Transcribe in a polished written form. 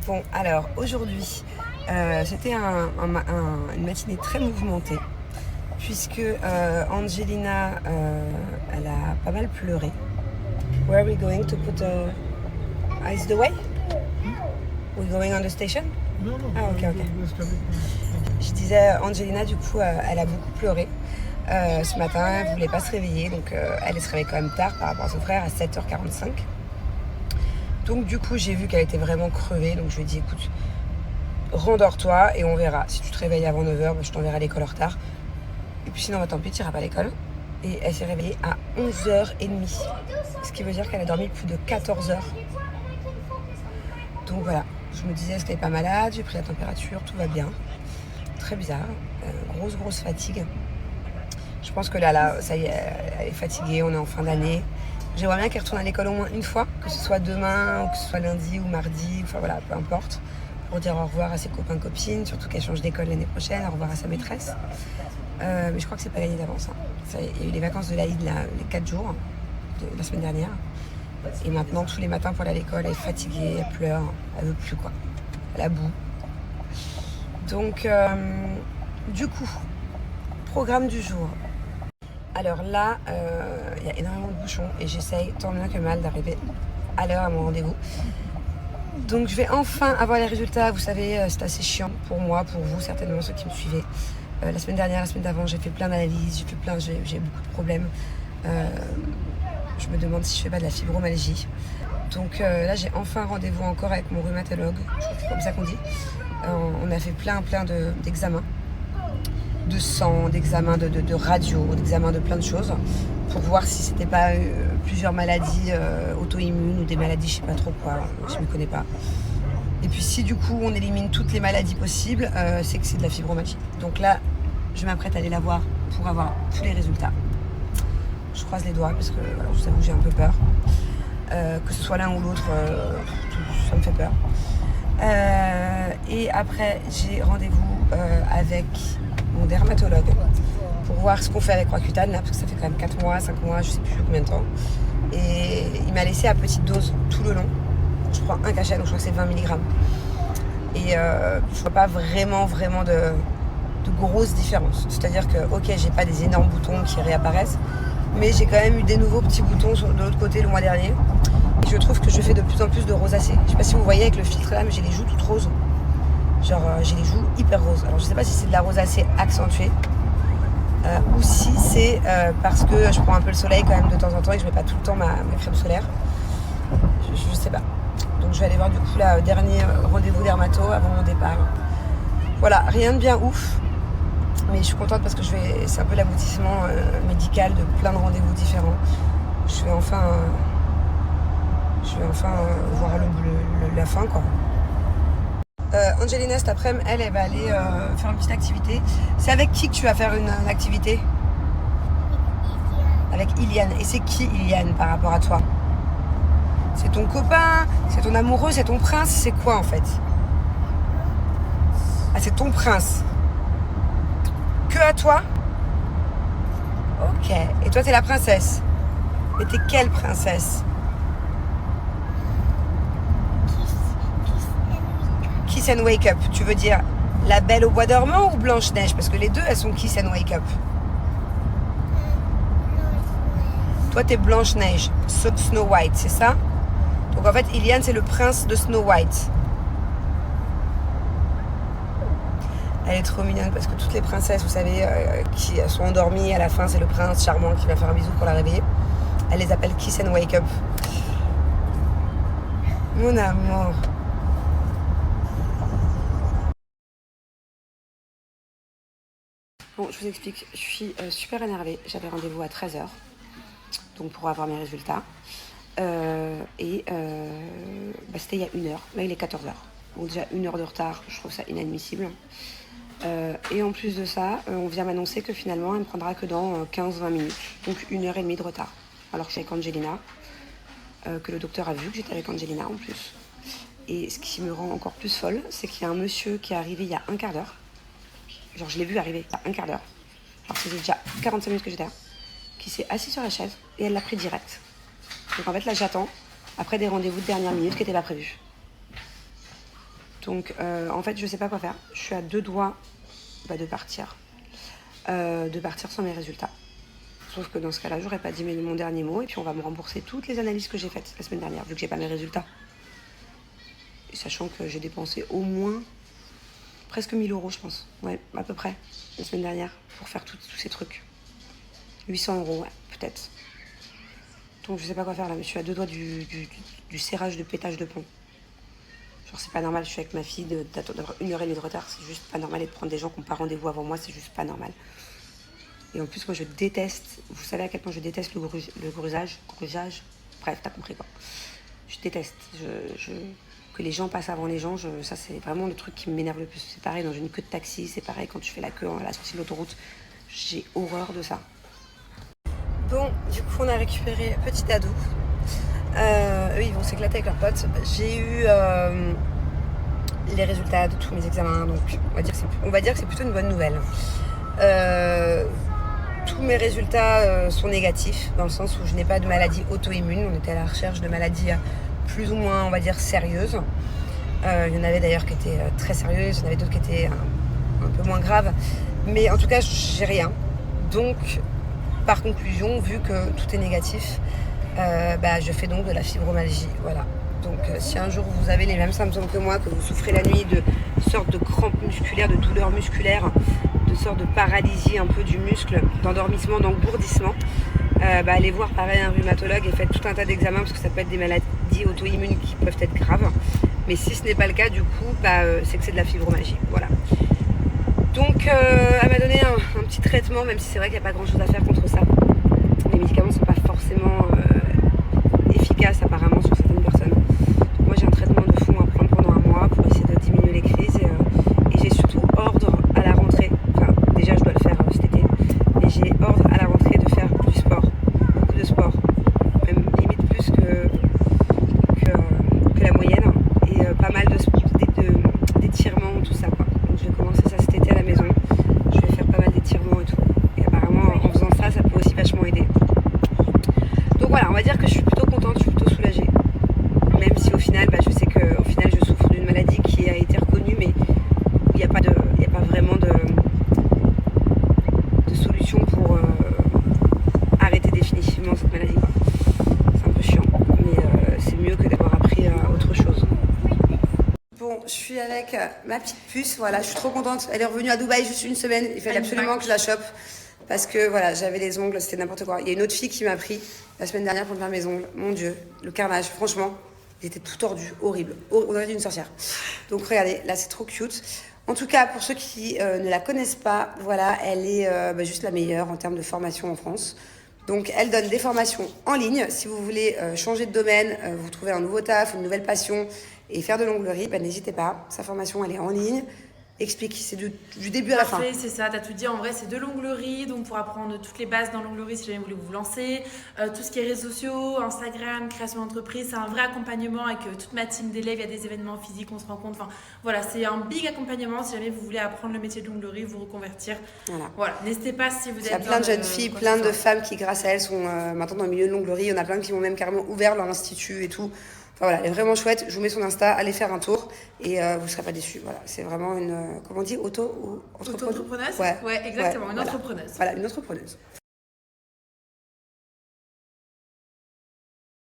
Bon, alors aujourd'hui, c'était une matinée très mouvementée, puisque Angelina, elle a pas mal pleuré. Where are we going to put is the way? We're going on the station? Non, non. Ah, ok. Je disais, Angelina, du coup, elle a beaucoup pleuré. Ce matin, elle voulait pas se réveiller, donc elle se réveille quand même tard par rapport à son frère, à 7h45. Donc du coup, j'ai vu qu'elle était vraiment crevée, donc je lui ai dit, écoute, rendors-toi et on verra. Si tu te réveilles avant 9h, je t'enverrai à l'école en retard. Et puis sinon, tant pis, tu n'iras pas à l'école. Et elle s'est réveillée à 11h30, ce qui veut dire qu'elle a dormi plus de 14 heures. Donc voilà, je me disais, est-ce qu'elle n'est pas malade? J'ai pris la température, tout va bien. Très bizarre, grosse fatigue. Je pense que là, ça y est, elle est fatiguée, on est en fin d'année. J'aimerais bien qu'elle retourne à l'école au moins une fois, que ce soit demain, ou que ce soit lundi ou mardi, enfin voilà, peu importe, pour dire au revoir à ses copains, copines, surtout qu'elle change d'école l'année prochaine, au revoir à sa maîtresse. Mais je crois que c'est pas gagné d'avance. Il y a eu les vacances de l'Aïd, les 4 jours de la semaine dernière. Et maintenant, tous les matins pour aller à l'école, elle est fatiguée, elle pleure, elle veut plus quoi. Elle a bout. Donc, du coup, programme du jour. Alors là, il y a énormément de bouchons et j'essaye tant bien que mal d'arriver à l'heure à mon rendez-vous. Donc je vais enfin avoir les résultats. Vous savez, c'est assez chiant pour moi, pour vous, certainement ceux qui me suivaient. La semaine dernière, la semaine d'avant, j'ai fait plein d'analyses, j'ai beaucoup de problèmes. Je me demande si je fais pas de la fibromyalgie. Donc là, j'ai enfin rendez-vous encore avec mon rhumatologue, je crois que c'est comme ça qu'on dit. On a fait plein d'examens. De sang, d'examens de radio, d'examens de plein de choses pour voir si c'était pas plusieurs maladies auto-immunes ou des maladies je sais pas trop quoi, je ne connais pas. Et puis si du coup on élimine toutes les maladies possibles, c'est que c'est de la fibromyalgie. Donc là, je m'apprête à aller la voir pour avoir tous les résultats. Je croise les doigts parce que voilà, je vous avoue, j'ai un peu peur. Que ce soit l'un ou l'autre, ça me fait peur. Et après, j'ai rendez-vous avec mon dermatologue pour voir ce qu'on fait avec Roaccutane là, parce que ça fait quand même 4 mois, 5 mois, je sais plus combien de temps. Et il m'a laissé à petite dose tout le long. Je prends un cachet, donc je crois que c'est 20 mg. Et je vois pas vraiment de grosses différences. C'est-à-dire que, ok, j'ai pas des énormes boutons qui réapparaissent, mais j'ai quand même eu des nouveaux petits boutons de l'autre côté le mois dernier. Et je trouve que je fais de plus en plus de rosacées. Je sais pas si vous voyez avec le filtre là, mais j'ai les joues toutes roses. Genre j'ai les joues hyper roses. Alors je sais pas si c'est de la rosacée accentuée ou si c'est parce que je prends un peu le soleil quand même de temps en temps et que je mets pas tout le temps ma crème solaire. Je sais pas. Donc je vais aller voir du coup la dernier rendez-vous dermato avant mon départ. Voilà, rien de bien ouf. Mais je suis contente parce que c'est un peu l'aboutissement médical de plein de rendez-vous différents. Je vais enfin voir la fin quoi. Angelina cet après-midi, elle va aller faire une petite activité. C'est avec qui que tu vas faire une activité? Avec Iliane. Et c'est qui Iliane par rapport à toi? C'est ton copain? C'est ton amoureux? C'est ton prince? C'est quoi en fait? Ah, c'est ton prince. Que à toi? Ok. Et toi, t'es la princesse? Mais t'es quelle princesse? Kiss and Wake Up, tu veux dire La Belle au Bois dormant ou Blanche-Neige? Parce que les deux, elles sont Kiss and Wake Up. Toi, t'es Blanche-Neige, Snow White, c'est ça? Donc en fait, Iliane, c'est le prince de Snow White. Elle est trop mignonne parce que toutes les princesses, vous savez, qui sont endormies, à la fin, c'est le prince charmant qui va faire un bisou pour la réveiller. Elle les appelle Kiss and Wake Up. Mon amour. Bon, je vous explique, je suis super énervée. J'avais rendez-vous à 13h, donc pour avoir mes résultats. C'était il y a 1 heure. Là, il est 14h. Donc déjà 1 heure de retard, je trouve ça inadmissible. Et en plus de ça, on vient m'annoncer que finalement, elle ne me prendra que dans 15-20 minutes. Donc 1h30 de retard. Alors que je suis avec Angelina, que le docteur a vu que j'étais avec Angelina en plus. Et ce qui me rend encore plus folle, c'est qu'il y a un monsieur qui est arrivé il y a un quart d'heure. Genre, je l'ai vu arriver il y a un quart d'heure. Alors, ça faisait déjà 45 minutes que j'étais là. Qui s'est assis sur la chaise et elle l'a pris direct. Donc, en fait, là, j'attends après des rendez-vous de dernière minute qui n'étaient pas prévus. Donc en fait je sais pas quoi faire. Je suis à 2 doigts de partir sans mes résultats. Sauf que dans ce cas-là, j'aurais pas dit mon dernier mot et puis on va me rembourser toutes les analyses que j'ai faites la semaine dernière, vu que j'ai pas mes résultats. Et sachant que j'ai dépensé au moins presque 1 000 €, je pense. Ouais, à peu près, la semaine dernière, pour faire tous ces trucs. 800 €, ouais, peut-être. Donc je sais pas quoi faire là, mais je suis à 2 doigts du serrage de pétage de plomb. Genre c'est pas normal, je suis avec ma fille d'avoir 1h30 de retard, c'est juste pas normal, et de prendre des gens qui n'ont pas rendez-vous avant moi, c'est juste pas normal. Et en plus, moi, je déteste, vous savez à quel point je déteste le grugeage, bref, t'as compris quoi. Je déteste, que les gens passent avant les gens, ça c'est vraiment le truc qui m'énerve le plus. C'est pareil dans une queue de taxi, c'est pareil quand tu fais la queue à la sortie de l'autoroute, j'ai horreur de ça. Bon, du coup, on a récupéré petit ado. Eux, ils vont s'éclater avec leurs potes. J'ai eu les résultats de tous mes examens, donc on va dire que c'est plutôt une bonne nouvelle. Tous mes résultats sont négatifs, dans le sens où je n'ai pas de maladie auto-immune. On était à la recherche de maladies plus ou moins, on va dire, sérieuses. Il y en avait d'ailleurs qui étaient très sérieuses, il y en avait d'autres qui étaient un peu moins graves. Mais en tout cas, j'ai rien. Donc, par conclusion, vu que tout est négatif, je fais donc de la fibromyalgie. Voilà. Donc, si un jour vous avez les mêmes symptômes que moi, que vous souffrez la nuit de sortes de crampes musculaires, de douleurs musculaires, de sortes de paralysie un peu du muscle, d'endormissement, d'engourdissement, allez voir pareil un rhumatologue et faites tout un tas d'examens parce que ça peut être des maladies auto-immunes qui peuvent être graves. Mais si ce n'est pas le cas, du coup, c'est que c'est de la fibromyalgie. Voilà. Donc, elle m'a donné un petit traitement, même si c'est vrai qu'il n'y a pas grand-chose à faire contre ça. Les médicaments ne sont pas forcément efficaces apparemment sur certaines personnes. Donc, moi, j'ai un traitement de fond à prendre pendant 1 mois pour essayer de diminuer les crises. Et j'ai surtout ordre à la rentrée. Enfin, déjà, je dois le faire cet été. Mais j'ai ordre à la rentrée de faire du sport. Beaucoup de sport. Même limite plus que la moyenne. Et pas mal d'étirements, tout ça, quoi. Donc, je vais commencer ça cet été à la maison. Je vais faire pas mal d'étirements et tout. Et apparemment, en faisant ça, ça peut aussi vachement aider. Donc voilà, on va dire que je suis plutôt contente, je suis plutôt soulagée. Même si au final, je sais qu'au final, je souffre d'une maladie qui a été reconnue, mais il n'y a pas vraiment de solution pour arrêter définitivement cette maladie, quoi. C'est un peu chiant, mais c'est mieux que d'avoir appris autre chose. Bon, je suis avec ma petite puce, voilà, je suis trop contente. Elle est revenue à Dubaï juste 1 semaine, il fallait absolument que je la chope. Parce que voilà, j'avais les ongles, c'était n'importe quoi. Il y a une autre fille qui m'a pris la semaine dernière pour me faire mes ongles. Mon Dieu, le carnage, franchement, il était tout tordu, horrible. On aurait dit une sorcière. Donc regardez, là c'est trop cute. En tout cas, pour ceux qui ne la connaissent pas, voilà, elle est juste la meilleure en termes de formation en France. Donc elle donne des formations en ligne. Si vous voulez changer de domaine, vous trouvez un nouveau taf, une nouvelle passion et faire de l'onglerie, n'hésitez pas. Sa formation, elle est en ligne. Explique, c'est du début à la fin. C'est ça, t'as tout dit. En vrai, c'est de l'onglerie, donc pour apprendre toutes les bases dans l'onglerie si jamais vous voulez vous lancer. Tout ce qui est réseaux sociaux, Instagram, création d'entreprise, c'est un vrai accompagnement avec toute ma team d'élèves. Il y a des événements physiques, on se rencontre. Enfin, voilà, c'est un big accompagnement si jamais vous voulez apprendre le métier de l'onglerie, vous reconvertir. Voilà, n'hésitez pas si vous êtes. Il y a plein de jeunes filles, plein de femmes qui, grâce à elles, sont maintenant dans le milieu de l'onglerie. Il y en a plein qui ont même carrément ouvert leur institut et tout. Enfin, voilà, elle est vraiment chouette. Je vous mets son Insta, allez faire un tour et vous ne serez pas déçus. Voilà, c'est vraiment une, comment on dit, auto-entrepreneuse. Ouais, exactement, une entrepreneuse. Voilà, une entrepreneuse.